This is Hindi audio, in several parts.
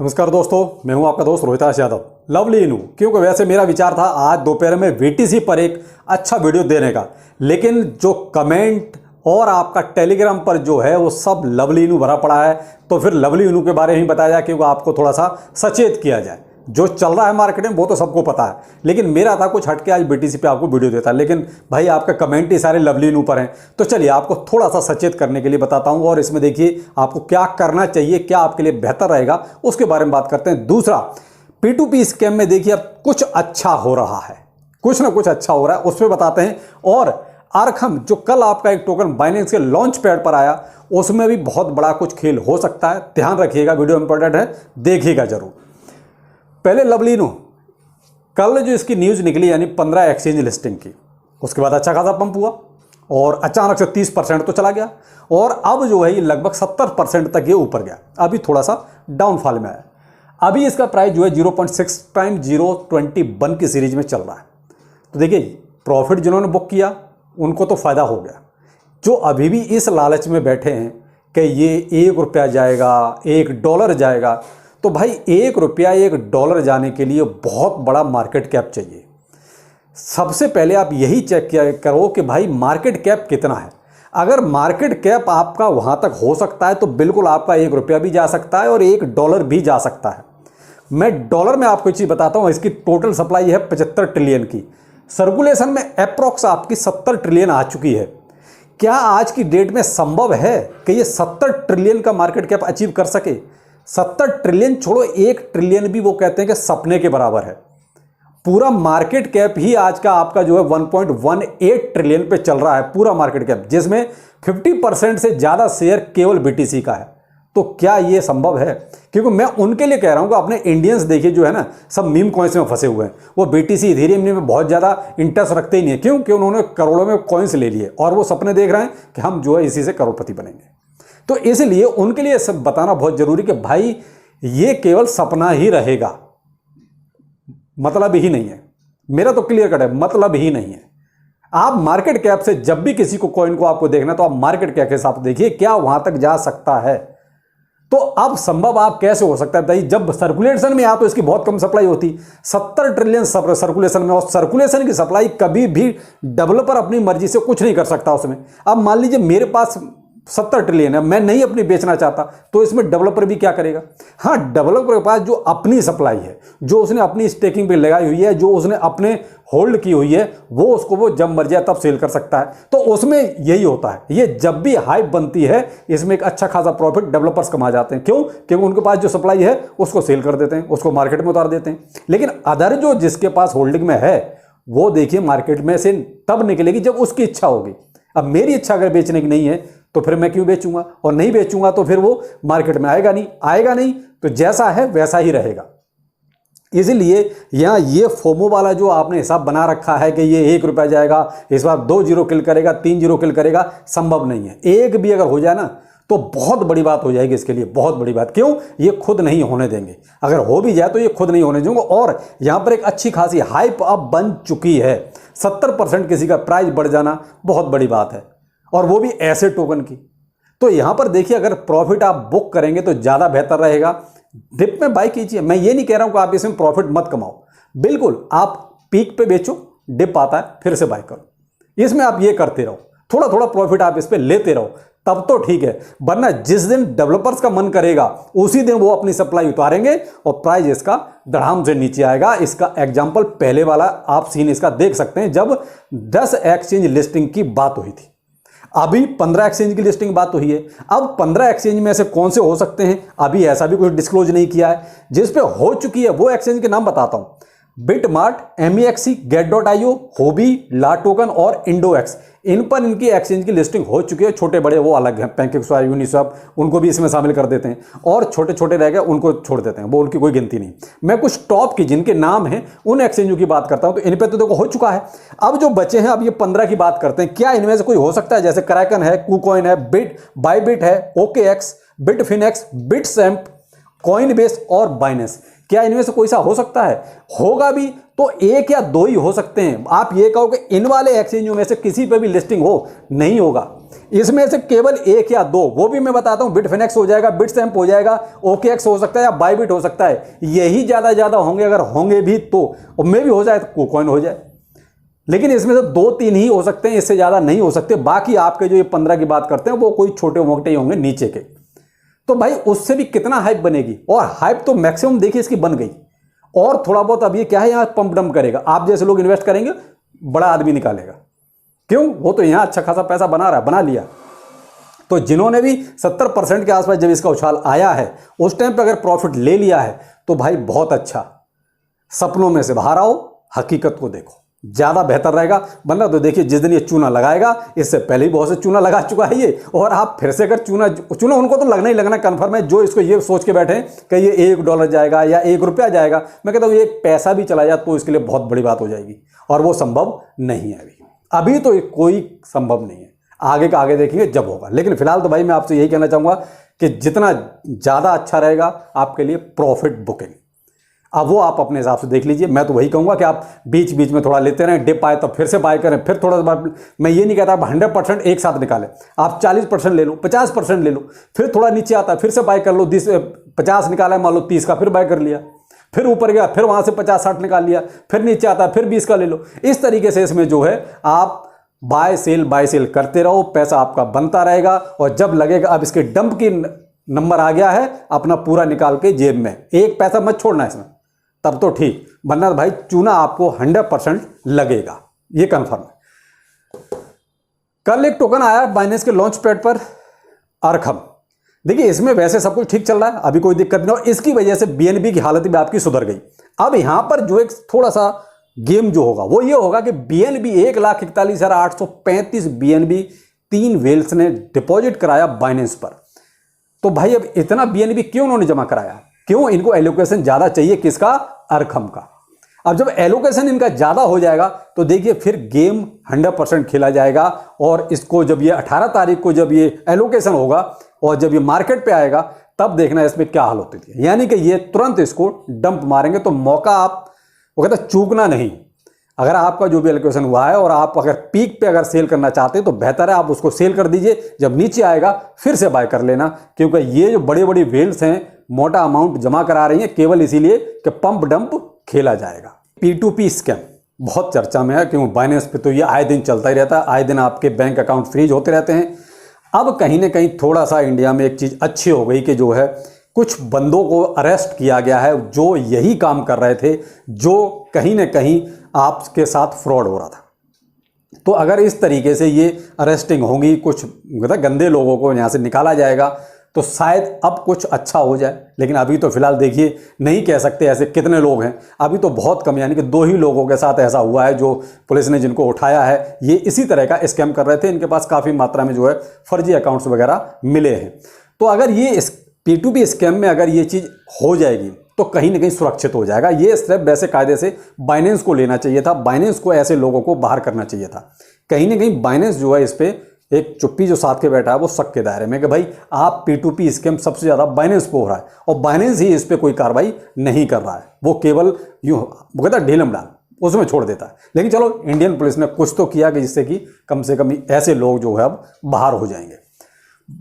नमस्कार दोस्तों, मैं हूं आपका दोस्त रोहिताश यादव। लवली इनू, क्योंकि वैसे मेरा विचार था आज दोपहर में वीटीसी पर एक अच्छा वीडियो देने का, लेकिन जो कमेंट और आपका टेलीग्राम पर जो है वो सब लवली इनू भरा पड़ा है। तो फिर लवली इनू के बारे में ही बताया जाए, क्योंकि आपको थोड़ा सा सचेत किया जाए। जो चल रहा है मार्केट में वो तो सबको पता है, लेकिन मेरा था कुछ हटके आज बीटीसी पे आपको वीडियो देता। लेकिन भाई आपका कमेंट ही सारे लवली इनू पर हैं, तो चलिए आपको थोड़ा सा सचेत करने के लिए बताता हूं। और इसमें देखिए आपको क्या करना चाहिए, क्या आपके लिए बेहतर रहेगा, उसके बारे में बात करते हैं। दूसरा, P2P स्कैम में देखिए अब कुछ अच्छा हो रहा है, कुछ ना कुछ अच्छा हो रहा है, उस पर बताते हैं। और आर्खम जो कल आपका एक टोकन बाइनेंस के लॉन्च पैड पर आया, उसमें भी बहुत बड़ा कुछ खेल हो सकता है। ध्यान रखिएगा, वीडियो इंपॉर्टेंट है, देखिएगा जरूर। पहले लवली इनू, कल जो इसकी न्यूज़ निकली यानी 15 एक्सचेंज लिस्टिंग की, उसके बाद अच्छा खासा पंप हुआ और अचानक से 30% तो चला गया। और अब जो है ये लगभग 70% तक ये ऊपर गया। अभी थोड़ा सा डाउनफॉल में आया। अभी इसका प्राइस जो है 0.6 टाइम 0.21 की सीरीज में चल रहा है। तो देखिए प्रॉफिट जिन्होंने बुक किया उनको तो फ़ायदा हो गया। जो अभी भी इस लालच में बैठे हैं कि ये $1 जाएगा, $1 जाएगा, तो भाई $1 $1 जाने के लिए बहुत बड़ा मार्केट कैप चाहिए। सबसे पहले आप यही चेक किया करो कि भाई मार्केट कैप कितना है। अगर मार्केट कैप आपका वहाँ तक हो सकता है तो बिल्कुल आपका $1 भी जा सकता है और $1 भी जा सकता है। मैं डॉलर में आपको एक चीज़ बताता हूँ, इसकी टोटल सप्लाई है 75 ट्रिलियन की। सर्कुलेशन में अप्रॉक्स आपकी 70 ट्रिलियन आ चुकी है। क्या आज की डेट में संभव है कि ये 70 ट्रिलियन का मार्केट कैप अचीव कर सके? 70 ट्रिलियन छोड़ो, 1 ट्रिलियन भी वो कहते हैं कि सपने के बराबर है। पूरा मार्केट कैप ही आज का आपका जो है 1.18 ट्रिलियन पे चल रहा है, पूरा मार्केट कैप, जिसमें 50% से ज़्यादा शेयर केवल बीटीसी का है। तो क्या ये संभव है? क्योंकि मैं उनके लिए कह रहा हूँ कि अपने इंडियंस देखिए जो है ना, सब मीम कॉइन्स में फंसे हुए हैं। वो बीटीसी इथेरियम में बहुत ज़्यादा इंटरेस्ट रखते ही नहीं है, क्योंकि उन्होंने करोड़ों में कॉइन्स ले लिए और वो सपने देख रहे हैं कि हम जो है इसी से करोड़पति बनेंगे। तो इसलिए उनके लिए सब बताना बहुत जरूरी कि भाई ये केवल सपना ही रहेगा, मतलब ही नहीं है। मेरा तो क्लियर कट है, मतलब ही नहीं है। आप मार्केट कैप से जब भी किसी को कॉइन को आपको देखना, तो आप मार्केट कैप के हिसाब से देखिए क्या वहां तक जा सकता है। तो अब संभव आप कैसे हो सकता है भाई? जब सर्कुलेशन में आ तो इसकी बहुत कम सप्लाई होती, 70 ट्रिलियन सर्कुलेशन में, और सर्कुलेशन की सप्लाई कभी भी डेवलपर अपनी मर्जी से कुछ नहीं कर सकता उसमें। अब मान लीजिए मेरे पास 70 ट्रिलियन है, मैं नहीं अपनी बेचना चाहता, तो इसमें डेवलपर भी क्या करेगा? हाँ, डेवलपर के पास जो अपनी सप्लाई है, जो उसने अपनी स्टेकिंग पे लगाई हुई है, जो उसने अपने होल्ड की हुई है, वो उसको वो जब मर्जी तब सेल कर सकता है। तो उसमें यही होता है, ये जब भी हाइप बनती है इसमें एक अच्छा खासा प्रॉफिट डेवलपर्स कमा जाते हैं। क्यों? क्योंकि उनके पास जो सप्लाई है उसको सेल कर देते हैं, उसको मार्केट में उतार देते हैं। लेकिन अदर जो जिसके पास होल्डिंग में है, वो देखिए मार्केट में से तब निकलेगी जब उसकी इच्छा होगी। अब मेरी इच्छा अगर बेचने की नहीं है तो फिर मैं क्यों बेचूंगा? और नहीं बेचूंगा तो फिर वो मार्केट में आएगा नहीं, तो जैसा है वैसा ही रहेगा। इसीलिए यहाँ ये फोमो वाला जो आपने हिसाब बना रखा है कि ये $1 जाएगा, इस बार 2 जीरो किल करेगा, 3 जीरो किल करेगा, संभव नहीं है। एक भी अगर हो जाए ना तो बहुत बड़ी बात हो जाएगी इसके लिए, बहुत बड़ी बात। क्यों? ये खुद नहीं होने देंगे। अगर हो भी जाए तो ये खुद नहीं होने देंगे। और यहाँ पर एक अच्छी खासी हाइप अब बन चुकी है। 70% किसी का प्राइस बढ़ जाना बहुत बड़ी बात है, और वो भी ऐसे टोकन की। तो यहां पर देखिए अगर प्रॉफिट आप बुक करेंगे तो ज्यादा बेहतर रहेगा। डिप में बाय कीजिए, मैं ये नहीं कह रहा हूं कि आप इसमें प्रॉफिट मत कमाओ, बिल्कुल आप पीक पे बेचो, डिप आता है फिर से बाय करो। इसमें आप ये करते रहो, थोड़ा थोड़ा प्रॉफिट आप इस पे लेते रहो, तब तो ठीक है। वरना जिस दिन डेवलपर्स का मन करेगा उसी दिन वो अपनी सप्लाई उतारेंगे और प्राइस इसका धड़ाम से नीचे आएगा। इसका एग्जांपल पहले वाला आप सीन इसका देख सकते हैं, जब 10 एक्सचेंज लिस्टिंग की बात हुई थी। अभी 15 एक्सचेंज की लिस्टिंग बात हुई है। अब 15 एक्सचेंज में से कौन से हो सकते हैं, अभी ऐसा भी कुछ डिस्क्लोज नहीं किया है। जिस पे हो चुकी है वो एक्सचेंज के नाम बताता हूं। बिटमार्ट, MEXC, Get.io, होबी, ला टोकन और इंडोएक्स, इन पर इनकी एक्सचेंज की लिस्टिंग हो चुकी है। छोटे बड़े वो अलग हैं, पैनकेकस्वाप, यूनिस्वाप, उनको भी इसमें शामिल कर देते हैं, और छोटे छोटे रह गए उनको छोड़ देते हैं, वो उनकी कोई गिनती नहीं। मैं कुछ टॉप की जिनके नाम हैं उन एक्सचेंजों की बात करता हूं। तो इन पर तो देखो हो चुका है। अब जो बचे हैं, अब ये 15 की बात करते हैं। क्या इनमें से कोई हो सकता है? जैसे क्रैकन है, KuCoin है, बायबिट है, OKX, बिटफिनेक्स, बिटसैम्प, कॉइनबेस और बाइनेंस, क्या इनमें से कोई सा हो सकता है? होगा भी तो एक या दो ही हो सकते हैं। आप ये कहो कि इन वाले एक्सचेंजों में से किसी पे भी लिस्टिंग हो, नहीं होगा। इसमें से केवल एक या दो, वो भी मैं बताता हूं, बिटफिनेक्स हो जाएगा, बिटस्टैम्प हो जाएगा, ओकेएक्स हो सकता है या बाइबिट हो सकता है। यही ज्यादा होंगे, अगर होंगे भी तो, और मे भी हो जाए तो KuCoin हो जाए। लेकिन इसमें से 2-3 ही हो सकते हैं, इससे ज्यादा नहीं हो सकते। बाकी आपके जो ये 15 की बात करते हैं वो कोई छोटे मोटे ही होंगे नीचे के। तो भाई उससे भी कितना हाइप बनेगी, और हाइप तो मैक्सिमम देखिए इसकी बन गई, और थोड़ा बहुत अब ये क्या है यहां पंप डंप करेगा। आप जैसे लोग इन्वेस्ट करेंगे, बड़ा आदमी निकालेगा। क्यों? वो तो यहां अच्छा खासा पैसा बना रहा है, बना लिया। तो जिन्होंने भी 70% के आसपास जब इसका उछाल आया है, उस टाइम पर अगर प्रॉफिट ले लिया है तो भाई बहुत अच्छा। सपनों में से बाहर आओ, हकीकत को देखो, ज्यादा बेहतर रहेगा। वरना तो देखिए जिस दिन ये चूना लगाएगा, इससे पहले ही बहुत से चूना लगा चुका है ये, और आप फिर से अगर चूना उनको तो लगना ही लगना कन्फर्म है। जो इसको ये सोच के बैठे कि ये $1 जाएगा या ₹1 जाएगा, मैं कहता हूं एक पैसा भी चला जाए तो इसके लिए बहुत बड़ी बात हो जाएगी, और वो संभव नहीं है। अभी तो कोई संभव नहीं है, आगे का आगे देखेंगे जब होगा। लेकिन फिलहाल तो भाई मैं आपसे यही कहना चाहूंगा कि जितना ज्यादा अच्छा रहेगा आपके लिए प्रॉफिट बुकिंग, अब वो आप अपने हिसाब से देख लीजिए। मैं तो वही कहूंगा कि आप बीच बीच में थोड़ा लेते रहें, डिप आए तो फिर से बाय करें, फिर थोड़ा सा। मैं ये नहीं कहता आप 100% एक साथ निकालें, आप 40% ले लो, 50% ले लो, फिर थोड़ा नीचे आता है फिर से बाय कर लो। 50 निकाला है मान लो, 30 का फिर बाय कर लिया, फिर ऊपर गया, फिर वहां से 50-60 निकाल लिया, फिर नीचे आता है फिर 20 का ले लो। इस तरीके से इसमें जो है आप बाय सेल करते रहो, पैसा आपका बनता रहेगा। और जब लगेगा अब इसके डंप की नंबर आ गया है, अपना पूरा निकाल के जेब में, एक पैसा मत छोड़ना इसमें, तब तो ठीक। वरना भाई चूना आपको 100% लगेगा, ये कंफर्म है। कल एक टोकन आया बाइनेंस के लॉन्च पैड पर, अरखम। देखिए इसमें वैसे सब कुछ ठीक चल रहा है, अभी कोई दिक्कत नहीं, और इसकी वजह से BNB की हालत भी आपकी सुधर गई। अब यहां पर जो एक थोड़ा सा गेम जो होगा वो ये होगा कि BNB 1,41,835 BNB 3 वेल्स ने डिपॉजिट कराया बाइनेंस पर। तो भाई अब इतना BNB क्यों उन्होंने जमा कराया? क्यों? इनको एलोकेशन ज्यादा चाहिए, किसका? अरखम का। अब जब एलोकेशन इनका ज्यादा हो जाएगा तो देखिए फिर गेम 100% खेला जाएगा। और इसको जब ये 18 तारीख को जब ये एलोकेशन होगा और जब ये मार्केट पे आएगा, तब देखना इसमें क्या हाल होती है। यानी कि ये तुरंत इसको डंप मारेंगे। तो मौका आप, वो कहता चूकना नहीं। अगर आपका जो भी एलोकेशन हुआ है और आप अगर पीक पे अगर सेल करना चाहते हैं तो बेहतर है आप उसको सेल कर दीजिए, जब नीचे आएगा फिर से बाय कर लेना। क्योंकि ये जो बड़ी बड़ी वेल्स हैं मोटा अमाउंट जमा करा रही हैं केवल इसीलिए कि पंप डंप खेला जाएगा। P2P स्कैम बहुत चर्चा में है, क्योंकि बाइनेंस पे तो ये आए दिन चलता ही रहता है, आए दिन आपके बैंक अकाउंट फ्रीज होते रहते हैं। अब कहीं ना कहीं थोड़ा सा इंडिया में एक चीज़ अच्छी हो गई कि जो है कुछ बंदों को अरेस्ट किया गया है जो यही काम कर रहे थे, जो कहीं ना कहीं आपके साथ फ्रॉड हो रहा था। तो अगर इस तरीके से ये अरेस्टिंग होगी, कुछ गंदे लोगों को यहाँ से निकाला जाएगा, तो शायद अब कुछ अच्छा हो जाए। लेकिन अभी तो फिलहाल देखिए नहीं कह सकते ऐसे कितने लोग हैं, अभी तो बहुत कम, यानी कि 2 ही लोगों के साथ ऐसा हुआ है जो पुलिस ने जिनको उठाया है। ये इसी तरह का स्कैम कर रहे थे, इनके पास काफ़ी मात्रा में जो है फर्जी अकाउंट्स वगैरह मिले हैं। तो अगर ये P2P स्कैम में अगर ये चीज़ हो जाएगी तो कहीं ना कहीं सुरक्षित हो जाएगा। ये स्टेप वैसे कायदे से बाइनेंस को लेना चाहिए था, बाइनेंस को ऐसे लोगों को बाहर करना चाहिए था। कहीं ना कहीं बाइनेंस जो है इस पर एक चुप्पी जो साथ के बैठा है वो शक के दायरे में कि भाई आप P2P स्कैम सबसे ज़्यादा बाइनेंस को हो रहा है और बाइनेंस ही इस पर कोई कार्रवाई नहीं कर रहा है। वो केवल यूँ वो कहता है ढीलम डाल, उसमें छोड़ देता है। लेकिन चलो इंडियन पुलिस ने कुछ तो किया कि जिससे कि कम से कम ऐसे लोग जो है अब बाहर हो जाएंगे।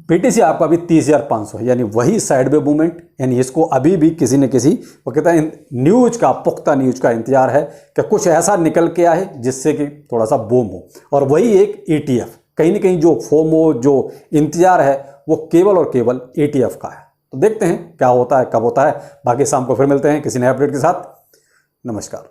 BTC आपका अभी 30,500 यानी वही साइड वे मूवमेंट, यानी इसको अभी भी किसी न किसी वो कहता है न्यूज का, पुख्ता न्यूज का इंतजार है कि कुछ ऐसा निकल के आए जिससे कि थोड़ा सा बूम हो। और वही एक ETF, कहीं ना कहीं जो फोमो जो इंतजार है वो केवल और केवल ETF का है। तो देखते हैं क्या होता है, कब होता है। बाकी शाम को फिर मिलते हैं किसी नए अपडेट के साथ। नमस्कार।